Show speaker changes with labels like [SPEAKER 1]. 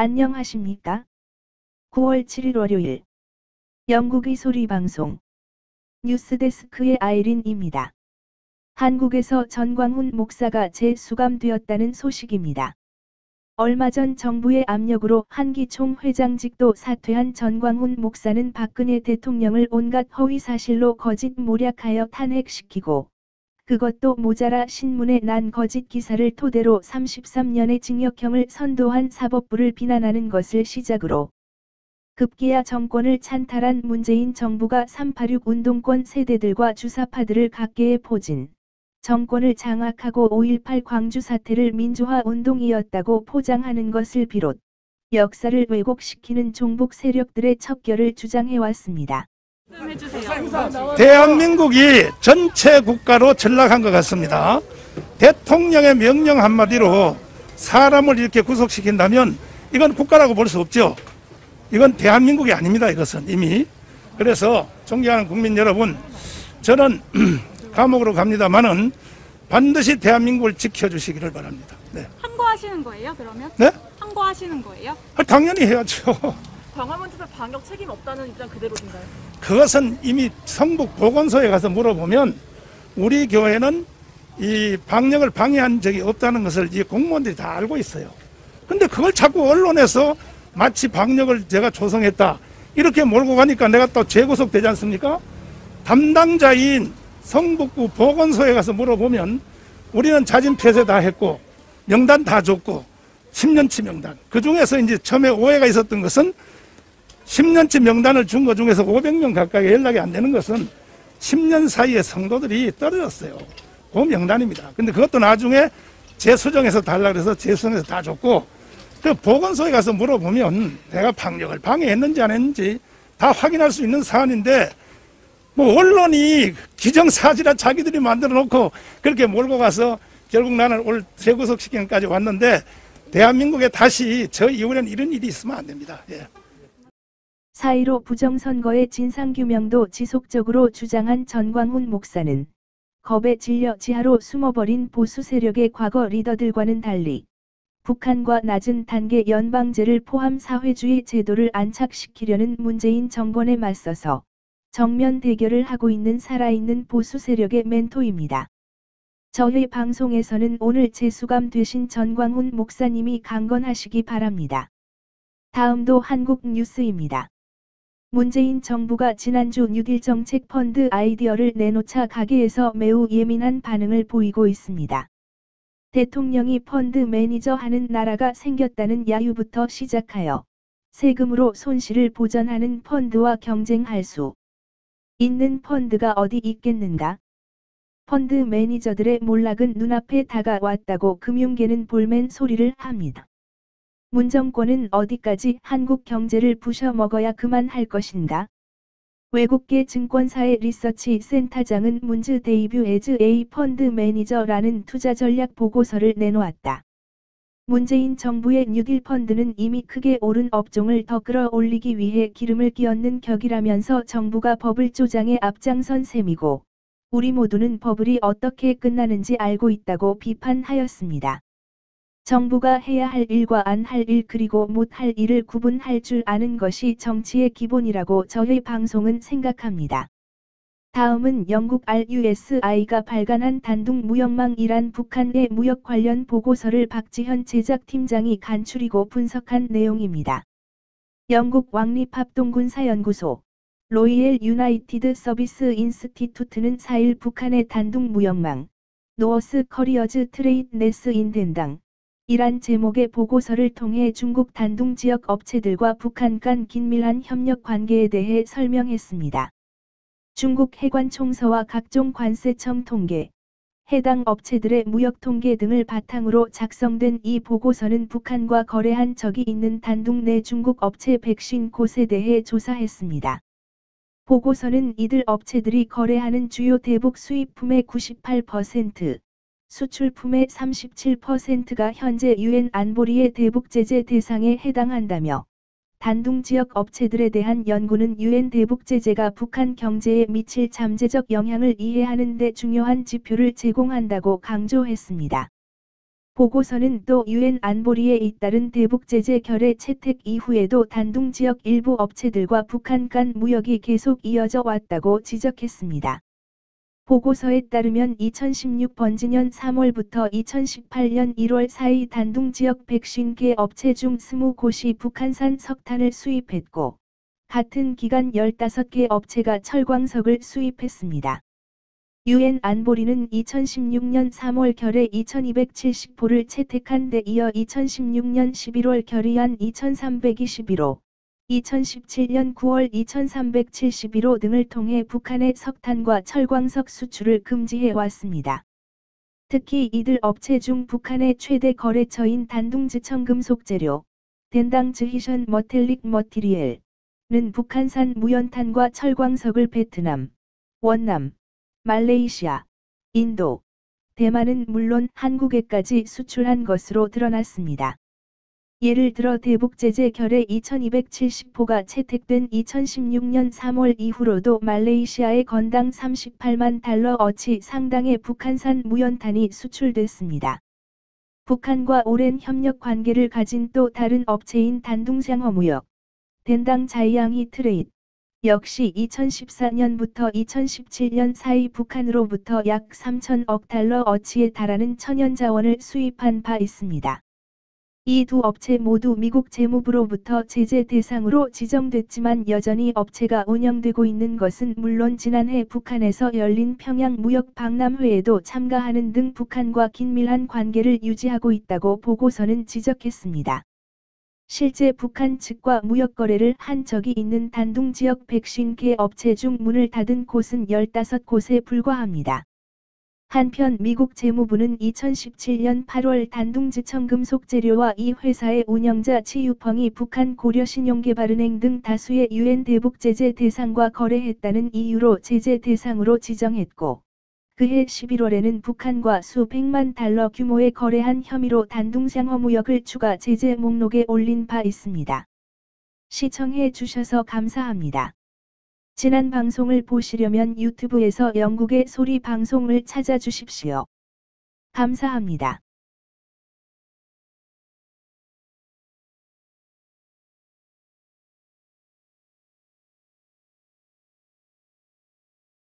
[SPEAKER 1] 안녕하십니까? 9월 7일 월요일 영국의 소리방송 뉴스데스크의 아이린입니다. 한국에서 전광훈 목사가 재수감되었다는 소식입니다. 얼마 전 정부의 압력으로 한기 총회장직도 사퇴한 전광훈 목사는 박근혜 대통령을 온갖 허위사실로 거짓 모략하여 탄핵시키고 그것도 모자라 신문에 난 거짓 기사를 토대로 33년의 징역형을 선도한 사법부를 비난하는 것을 시작으로 급기야 정권을 찬탈한 문재인 정부가 386 운동권 세대들과 주사파들을 각계에 포진 정권을 장악하고 5.18 광주 사태를 민주화 운동이었다고 포장하는 것을 비롯 역사를 왜곡시키는 종북 세력들의 척결을 주장해왔습니다.
[SPEAKER 2] 대한민국이 전체 국가로 전락한 것 같습니다. 대통령의 명령 한마디로 사람을 이렇게 구속시킨다면 이건 국가라고 볼 수 없죠. 이건 대한민국이 아닙니다. 이것은 이미. 그래서 존경하는 국민 여러분, 저는 감옥으로 갑니다만은 반드시 대한민국을 지켜주시기를 바랍니다. 네.
[SPEAKER 3] 항거하시는 거예요, 그러면?
[SPEAKER 2] 네?
[SPEAKER 3] 항거하시는 거예요?
[SPEAKER 2] 당연히 해야죠.
[SPEAKER 3] 광화문집회 방역 책임 없다는 입장 그대로인가요?
[SPEAKER 2] 그것은 이미 성북 보건소에 가서 물어보면 우리 교회는 이 방역을 방해한 적이 없다는 것을 이 공무원들이 다 알고 있어요. 근데 그걸 자꾸 언론에서 마치 방역을 제가 조성했다 이렇게 몰고 가니까 내가 또 재구속되지 않습니까? 담당자인 성북구 보건소에 가서 물어보면 우리는 자진 폐쇄 다 했고 명단 다 줬고 10년치 명단, 그 중에서 이제 처음에 오해가 있었던 것은 10년치 명단을 준 것 중에서 500명 가까이 연락이 안 되는 것은 10년 사이에 성도들이 떨어졌어요. 그 명단입니다. 근데 그것도 나중에 재수정해서 달라 그래서 재수정해서 다 줬고, 그 보건소에 가서 물어보면 내가 방역을 방해했는지 안 했는지 다 확인할 수 있는 사안인데, 뭐 언론이 기정사실화 자기들이 만들어 놓고 그렇게 몰고 가서 결국 나는 오늘 재구속시키는까지 왔는데, 대한민국에 다시 저 이후에는 이런 일이 있으면 안 됩니다. 예.
[SPEAKER 1] 4.15 부정선거의 진상규명도 지속적으로 주장한 전광훈 목사는 겁에 질려 지하로 숨어버린 보수 세력의 과거 리더들과는 달리 북한과 낮은 단계 연방제를 포함 사회주의 제도를 안착시키려는 문재인 정권에 맞서서 정면 대결을 하고 있는 살아있는 보수 세력의 멘토입니다. 저희 방송에서는 오늘 재수감 되신 전광훈 목사님이 강건하시기 바랍니다. 다음도 한국 뉴스입니다. 문재인 정부가 지난주 뉴딜 정책 펀드 아이디어를 내놓자 가계에서 매우 예민한 반응을 보이고 있습니다. 대통령이 펀드 매니저 하는 나라가 생겼다는 야유부터 시작하여 세금으로 손실을 보전하는 펀드와 경쟁할 수 있는 펀드가 어디 있겠는가? 펀드 매니저들의 몰락은 눈앞에 다가왔다고 금융계는 볼멘 소리를 합니다. 문정권은 어디까지 한국 경제를 부셔먹어야 그만할 것인가? 외국계 증권사의 리서치 센터장은 문즈 데이뷰 에즈 A 펀드 매니저라는 투자 전략 보고서를 내놓았다. 문재인 정부의 뉴딜 펀드는 이미 크게 오른 업종을 더 끌어올리기 위해 기름을 끼얹는 격이라면서 정부가 버블 조장에 앞장선 셈이고 우리 모두는 버블이 어떻게 끝나는지 알고 있다고 비판하였습니다. 정부가 해야 할 일과 안 할 일 그리고 못 할 일을 구분할 줄 아는 것이 정치의 기본이라고 저희 방송은 생각합니다. 다음은 영국 RUSI가 발간한 단둥 무역망이란 북한의 무역 관련 보고서를 박지현 제작팀장이 간추리고 분석한 내용입니다. 영국 왕립합동군사연구소 로이엘 유나이티드 서비스 인스티튜트는 4일 북한의 단둥 무역망 노어스 커리어즈 트레이드네스 인덴당 이란 제목의 보고서를 통해 중국 단둥 지역 업체들과 북한 간 긴밀한 협력 관계에 대해 설명했습니다. 중국 해관총서와 각종 관세청 통계, 해당 업체들의 무역 통계 등을 바탕으로 작성된 이 보고서는 북한과 거래한 적이 있는 단둥 내 중국 업체 150곳에 대해 조사했습니다. 보고서는 이들 업체들이 거래하는 주요 대북 수입품의 98%, 수출품의 37%가 현재 유엔 안보리의 대북 제재 대상에 해당한다며 단둥 지역 업체들에 대한 연구는 유엔 대북 제재가 북한 경제에 미칠 잠재적 영향을 이해하는 데 중요한 지표를 제공한다고 강조했습니다. 보고서는 또 유엔 안보리에 잇따른 대북 제재 결의 채택 이후에도 단둥 지역 일부 업체들과 북한 간 무역이 계속 이어져 왔다고 지적했습니다. 보고서에 따르면 2016 번지년 3월부터 2018년 1월 사이 단둥 지역 150개 업체 중 20곳이 북한산 석탄을 수입했고, 같은 기간 15개 업체가 철광석을 수입했습니다. 유엔 안보리는 2016년 3월 결의 2270호를 채택한 데 이어 2016년 11월 결의안 2321호, 2017년 9월 2371호 등을 통해 북한의 석탄과 철광석 수출을 금지해 왔습니다. 특히 이들 업체 중 북한의 최대 거래처인 단둥지청 금속재료, 덴당즈히션 머텔릭 머티리엘은 북한산 무연탄과 철광석을 베트남, 원남, 말레이시아, 인도, 대만은 물론 한국에까지 수출한 것으로 드러났습니다. 예를 들어 대북제재 결의 2270호가 채택된 2016년 3월 이후로도 말레이시아에 건당 38만 달러어치 상당의 북한산 무연탄이 수출됐습니다. 북한과 오랜 협력 관계를 가진 또 다른 업체인 단둥상어무역, 덴당 자이앙이 트레이드, 역시 2014년부터 2017년 사이 북한으로부터 약 3천억 달러어치에 달하는 천연자원을 수입한 바 있습니다. 이 두 업체 모두 미국 재무부로부터 제재 대상으로 지정됐지만 여전히 업체가 운영되고 있는 것은 물론 지난해 북한에서 열린 평양 무역 박람회에도 참가하는 등 북한과 긴밀한 관계를 유지하고 있다고 보고서는 지적했습니다. 실제 북한 측과 무역 거래를 한 적이 있는 단둥 지역 150개 업체 중 문을 닫은 곳은 15곳에 불과합니다. 한편 미국 재무부는 2017년 8월 단둥지청 금속재료와 이 회사의 운영자 치유펑이 북한 고려신용개발은행 등 다수의 유엔 대북 제재 대상과 거래했다는 이유로 제재 대상으로 지정했고, 그해 11월에는 북한과 수백만 달러 규모의 거래한 혐의로 단둥상어무역을 추가 제재 목록에 올린 바 있습니다. 시청해 주셔서 감사합니다. 지난 방송을 보시려면 유튜브에서 영국의 소리 방송을 찾아주십시오. 감사합니다.